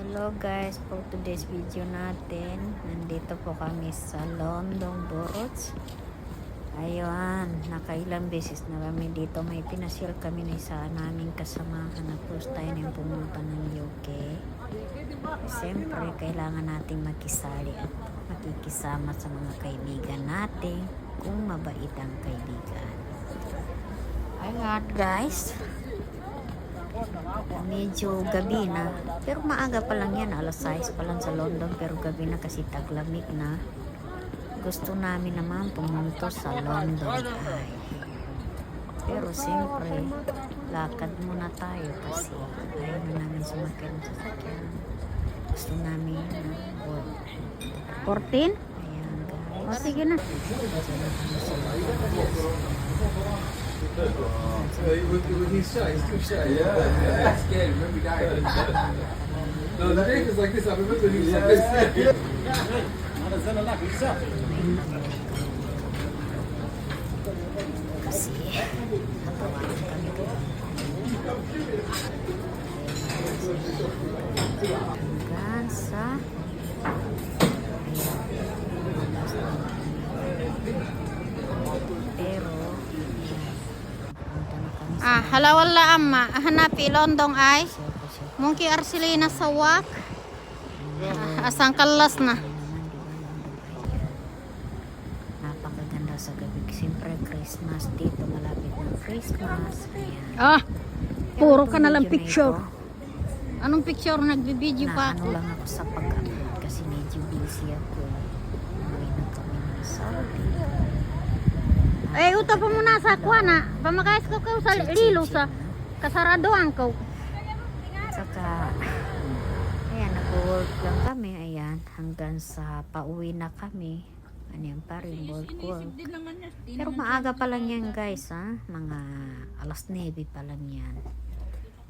Hello guys, for today's video natin, nandito po kami sa London Borough. Ayun, nakailang beses na kami dito. May pinasyal kami na isa naming kasamahan na first time yung pumunta ng UK. Siyempre, kailangan nating makisali at makikisama sa mga kaibigan natin kung mabait ang kaibigan. Ayun guys, medyo gabi na, pero maaga pa lang yan, alas 6 pa lang sa London, pero gabi na kasi taglamig na. Gusto namin naman pumunta sa London ay, pero siyempre lakad muna tayo kasi ayaw na namin sumakay ng sasakyan. Gusto namin 14? Ayan guys, o sige na. With his shot, he's too shy. Yeah, yeah. Scared. Remember, he died. No, the egg is like this. I remember he was like this. Kasi natawagan kami hanggang sa pero hala wala amma hanapi London ay mungkin Arsilina sa wak asang kalas na napakaganda sa gabi. Siyempre Christmas dito, malapit ng Christmas. Ayan. puro ka na lang picture. Anong picture? Nagbibideo pa Ano ako. lang ako sa pag-upload kasi medyo busy ako. Uwi na kami ng Saudi. Uta pa muna sa kuwana. Pamakais ko sa lilo sa kasaradoan ko. Saka, ayan, nag-work lang kami. Ayan, hanggang sa pauwi na kami. Ano yan pa rin, work. Pero maaga pa lang yan guys, ha? Mga alas 9 pa lang yan.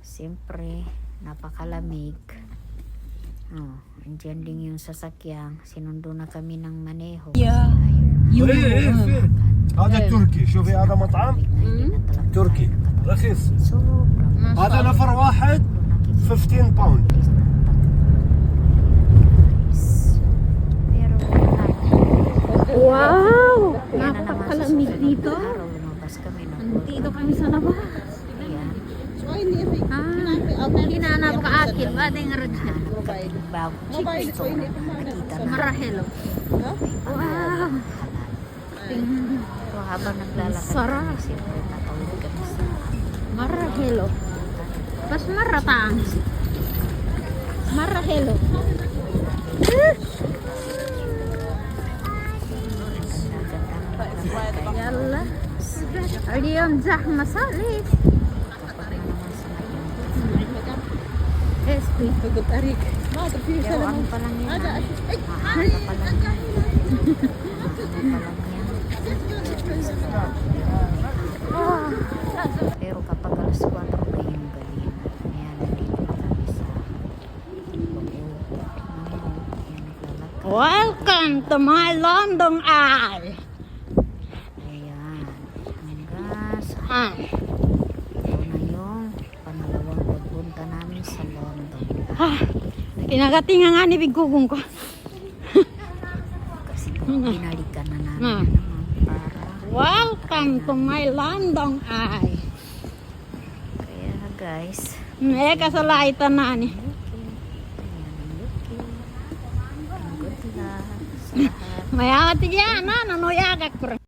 Siyempre, napakalamig. Oh, andyan din yung sasakyan. Sinundo na kami ng maneho. Yeah. هذا تركي شوفي هذا مطعم تركي رخيص هذا نفر واحد 15 باوند Wow! Napakalamig Napakalamig dito. Lumabas kami ng Nandito kami sa labas. Hindi na napaka-akil. Bada yung raghan. bago chicks to nakita na Marahelo. Wow! so, habang naglalakad Sarap. kami, siyempre natawid kami sa Marahelo. Pas maratang. Marahelo. Yalla. اليوم زحمة صارت. اسبي pero ano pa lang yan maaga pa lang yan pero kapag alas 4 na yung gabi na ayan, nandito na kami sa loob. Naglalakad. Welcome to my London Eye. Ayan, hanggang sa ito na yung pangalawang pagpunta namin sa London. Pinagatinga nga ni Bigugong ko. Kasi binalikan na namin na naman para Welcome to my London Eye. kaya guys, Kasalaitan na ni. ayan ang looking. Good luck sa lahat. Mayawat yan, nanoyagak ko.